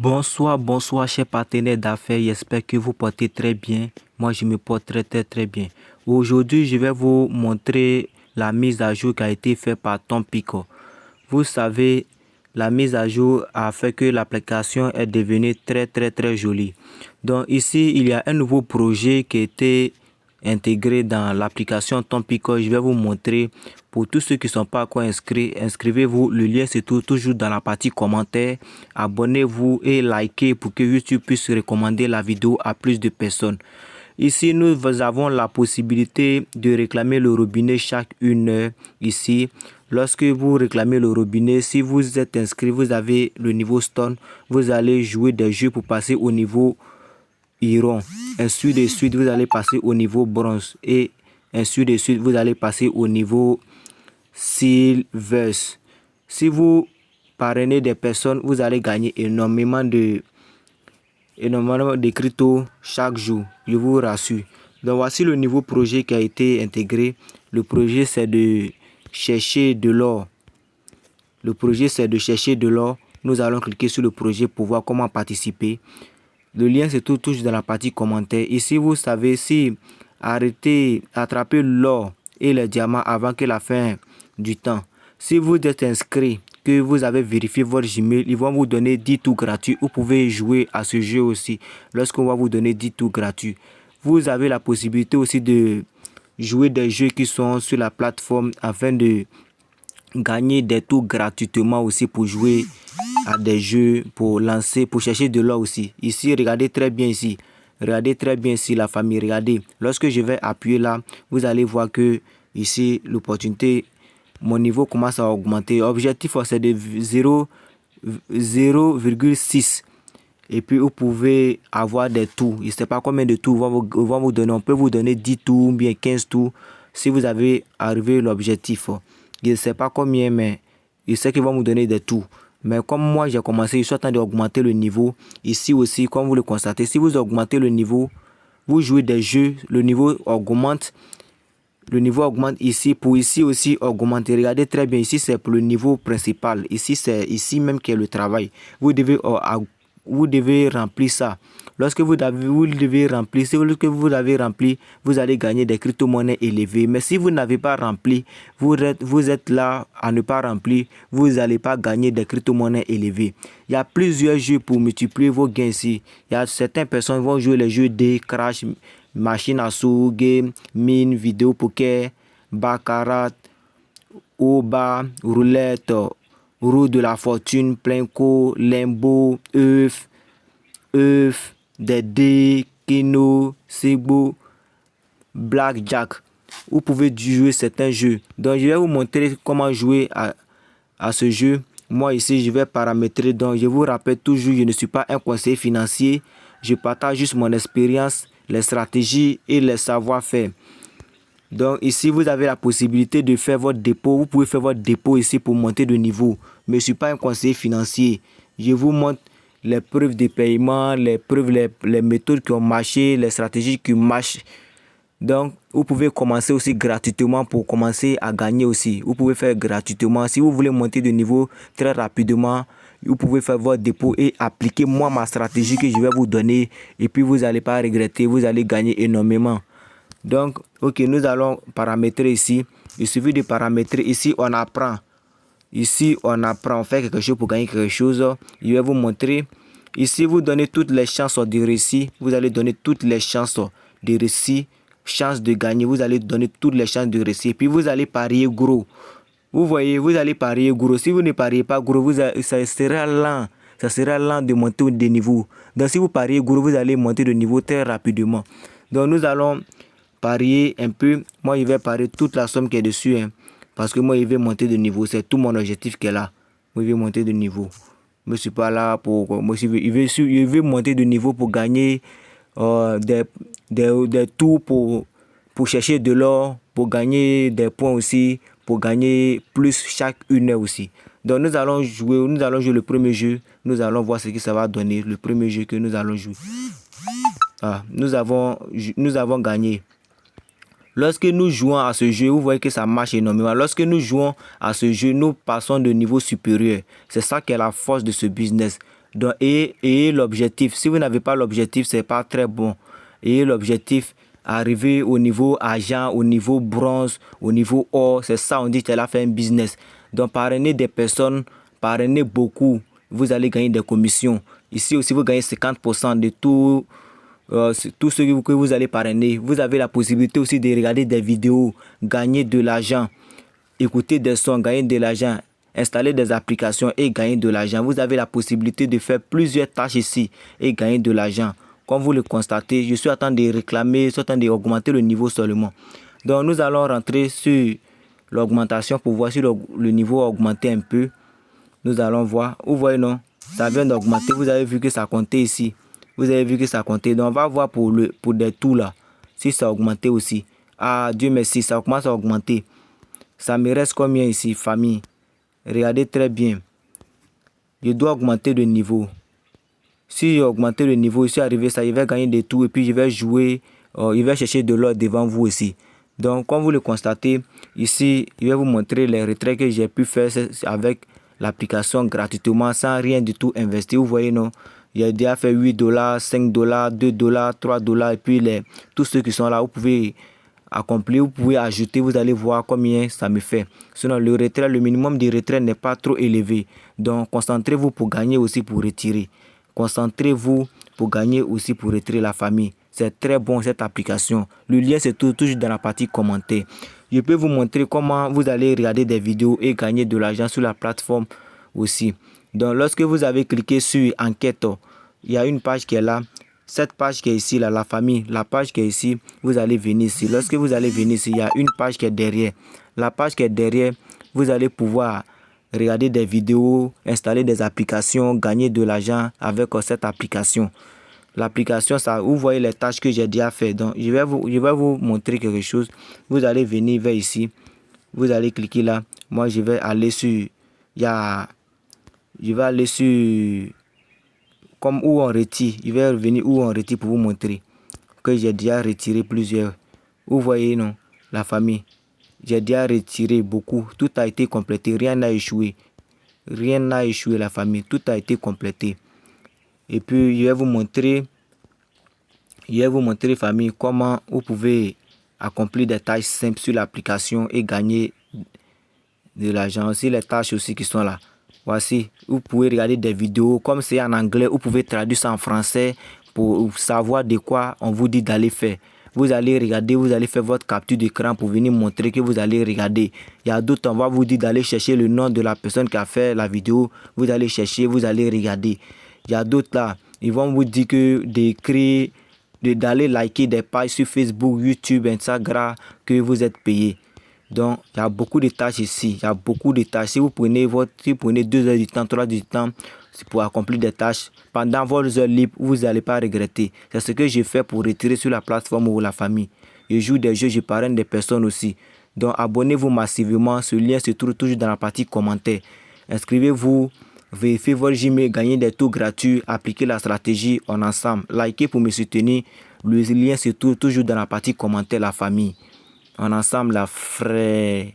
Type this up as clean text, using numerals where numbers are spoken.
Bonsoir, bonsoir, chers partenaires d'affaires. J'espère que vous portez très bien. Moi, je me porte très bien. Aujourd'hui, je vais vous montrer la mise à jour qui a été faite par Tompico. Vous savez, la mise à jour a fait que l'application est devenue très jolie. Donc ici, il y a un nouveau projet qui a été intégré dans l'application Tompico. Je vais vous montrer. Pour tous ceux qui ne sont pas encore inscrits, inscrivez-vous. Le lien se trouve toujours dans la partie commentaires. Abonnez-vous et likez pour que YouTube puisse recommander la vidéo à plus de personnes. Ici, nous avons la possibilité de réclamer le robinet chaque 1 heure. Ici, lorsque vous réclamez le robinet, si vous êtes inscrit, vous avez le niveau Stone, vous allez jouer des jeux pour passer au niveau Iron. Ainsi de suite, vous allez passer au niveau Bronze. Et ainsi de suite, vous allez passer au niveau Silver. Si vous parrainez des personnes, vous allez gagner énormément de crypto chaque jour, je vous rassure. Donc voici le nouveau projet qui a été intégré. Le projet c'est de chercher de l'or. Nous allons cliquer sur le projet pour voir comment participer. Le lien se trouve toujours dans la partie commentaires. Ici vous savez, si attraper l'or et les diamants avant que la fin du temps. Si vous êtes inscrit, que vous avez vérifié votre Gmail, ils vont vous donner 10 tours gratuits. Vous pouvez jouer à ce jeu aussi lorsqu'on va vous donner 10 tours gratuits. Vous avez la possibilité aussi de jouer des jeux qui sont sur la plateforme afin de gagner des tours gratuitement aussi pour jouer à des jeux, pour chercher de l'or aussi. Ici, regardez très bien ici. Regardez très bien ici la famille. Regardez. Lorsque je vais appuyer là, vous allez voir que ici, l'opportunité, mon niveau commence à augmenter. L'objectif, c'est de 0,6. Et puis, vous pouvez avoir des tours. Je ne sais pas combien de tours vont vous donner. On peut vous donner 10 tours ou bien 15 tours si vous avez arrivé l'objectif. Je ne sais pas combien, mais je sais qu'ils vont vous donner des tours. Mais comme moi, j'ai commencé, je suis en train d'augmenter le niveau. Ici aussi, comme vous le constatez, si vous augmentez le niveau, vous jouez des jeux, le niveau augmente. Le niveau augmente ici. Pour ici aussi augmenter. Regardez très bien. Ici, c'est pour le niveau principal. Ici, c'est ici même qui est le travail. Vous devez remplir ça. Lorsque vous devez remplir, si vous avez rempli, vous allez gagner des crypto-monnaies élevées. Mais si vous n'avez pas rempli, vous êtes là à ne pas remplir, vous n'allez pas gagner des crypto-monnaies élevées. Il y a plusieurs jeux pour multiplier vos gains ici. Il y a certaines personnes qui vont jouer les jeux des Crash, machine à sous, game, mine, vidéo poker, baccarat, oba, roulette, roue de la fortune, plinko, limbo, œuf, des dés, keno, sebo, blackjack. Vous pouvez jouer certains jeux. Donc je vais vous montrer comment jouer à ce jeu. Moi ici je vais paramétrer. Donc je vous rappelle toujours, je ne suis pas un conseiller financier. Je partage juste mon expérience, les stratégies et les savoir-faire. Donc ici vous avez la possibilité de faire votre dépôt. Vous pouvez faire votre dépôt ici pour monter de niveau. Mais je ne suis pas un conseiller financier. Je vous montre les preuves de paiement, les méthodes qui ont marché, les stratégies qui marchent. Donc vous pouvez commencer aussi gratuitement pour commencer à gagner aussi. Vous pouvez faire gratuitement. Si vous voulez monter de niveau très rapidement, vous pouvez faire votre dépôt et appliquer ma stratégie que je vais vous donner. Et puis vous n'allez pas regretter, vous allez gagner énormément. Donc, ok, nous allons paramétrer ici. Il suffit de paramétrer. Ici, on apprend. On fait quelque chose pour gagner quelque chose. Je vais vous montrer. Ici, vous donnez toutes les chances de réussir. Vous allez donner toutes les chances de réussir. Chances de gagner. Vous allez donner toutes les chances de réussir. Puis vous allez parier gros. Vous voyez, vous allez parier gros. Si vous ne pariez pas gros, ça sera lent. Ça sera lent de monter de niveau. Donc, si vous pariez gros, vous allez monter de niveau très rapidement. Donc, nous allons parier un peu. Moi, je vais parier toute la somme qui est dessus. Parce que moi, je vais monter de niveau. C'est tout mon objectif qui est là. Moi, je vais monter de niveau. Je ne suis pas là pour... Moi, je vais monter de niveau pour gagner des tours pour chercher de l'or, pour gagner des points aussi, pour gagner plus chaque 1 heure aussi. Donc, nous allons jouer le premier jeu. Nous allons voir ce que ça va donner. Le premier jeu que nous allons jouer. Nous avons gagné. Lorsque nous jouons à ce jeu, vous voyez que ça marche énormément. Lorsque nous jouons à ce jeu, nous passons de niveau supérieur. C'est ça qui est la force de ce business. Donc, ayez l'objectif. Si vous n'avez pas l'objectif, c'est pas très bon. Ayez l'objectif, arriver au niveau argent, au niveau bronze, au niveau or. C'est ça, on dit qu'elle a fait un business. Donc, parrainez des personnes, parrainez beaucoup. Vous allez gagner des commissions. Ici aussi, vous gagnez 50% de tout. Tout ce que vous allez parrainer. Vous avez la possibilité aussi de regarder des vidéos, gagner de l'argent, écouter des sons, gagner de l'argent, installer des applications et gagner de l'argent. Vous avez la possibilité de faire plusieurs tâches ici et gagner de l'argent. Comme vous le constatez, je suis en train de réclamer, je suis en train d'augmenter le niveau seulement. Donc nous allons rentrer sur l'augmentation pour voir si le niveau a augmenté un peu. Nous allons voir. Vous voyez non? Ça vient d'augmenter. Vous avez vu que ça comptait ici. Vous avez vu que ça comptait. Donc on va voir pour des tout là. Si ça a augmenté aussi. Ah Dieu merci, ça commence à augmenter. Ça me reste combien ici, famille? Regardez très bien. Je dois augmenter le niveau. Si j'ai augmenté le niveau, je suis arrivé ça, je vais gagner des tours et puis je vais jouer, je vais chercher de l'or devant vous aussi. Donc, comme vous le constatez, ici, je vais vous montrer les retraits que j'ai pu faire avec l'application gratuitement sans rien du tout investir. Vous voyez, non? J'ai déjà fait $8, $5, $2, $3 et puis tous ceux qui sont là, vous pouvez accomplir, vous pouvez ajouter, vous allez voir combien ça me fait. Sinon, le retrait, le minimum de retrait n'est pas trop élevé. Donc, concentrez-vous pour gagner aussi pour retirer. Concentrez-vous pour gagner aussi pour retirer la famille. C'est très bon cette application. Le lien c'est toujours dans la partie commentaires. Je peux vous montrer comment vous allez regarder des vidéos et gagner de l'argent sur la plateforme aussi. Donc lorsque vous avez cliqué sur enquête, il y a une page qui est là. Cette page qui est ici, là, la famille, la page qui est ici, vous allez venir ici. Lorsque vous allez venir ici, il y a une page qui est derrière. La page qui est derrière, vous allez pouvoir regarder des vidéos, installer des applications, gagner de l'argent avec cette application. L'application, ça, vous voyez les tâches que j'ai déjà fait. Donc, je vais vous montrer quelque chose. Vous allez venir vers ici. Vous allez cliquer là. Moi, je vais aller sur... Je vais aller sur... Comme où on retire. Je vais revenir où on retire pour vous montrer que j'ai déjà retiré plusieurs. Vous voyez, non? La famille. J'ai déjà retiré beaucoup. Tout a été complété. Rien n'a échoué. Rien n'a échoué, la famille. Tout a été complété. Et puis, je vais vous montrer, famille, comment vous pouvez accomplir des tâches simples sur l'application et gagner de l'argent. Aussi, les tâches aussi qui sont là. Voici, vous pouvez regarder des vidéos. Comme c'est en anglais, vous pouvez traduire ça en français pour savoir de quoi on vous dit d'aller faire. Vous allez regarder, vous allez faire votre capture d'écran pour venir montrer que vous allez regarder. Il y a d'autres, on va vous dire d'aller chercher le nom de la personne qui a fait la vidéo. Vous allez chercher, vous allez regarder. Il y a d'autres là, ils vont vous dire que d'écrire, d'aller liker des pages sur Facebook, YouTube, Instagram, que vous êtes payé. Donc, il y a beaucoup de tâches ici. Il y a beaucoup de tâches. Si vous prenez 2 heures du temps, 3 heures du temps, c'est pour accomplir des tâches. Pendant vos heures libres, vous n'allez pas regretter. C'est ce que j'ai fait pour retirer sur la plateforme ou la famille. Je joue des jeux, je parraine des personnes aussi. Donc, abonnez-vous massivement. Ce lien se trouve toujours dans la partie commentaires. Inscrivez-vous, vérifiez votre Gmail, gagnez des tours gratuits, appliquez la stratégie en ensemble. Likez pour me soutenir. Le lien se trouve toujours dans la partie commentaires, la famille. En ensemble, la frère.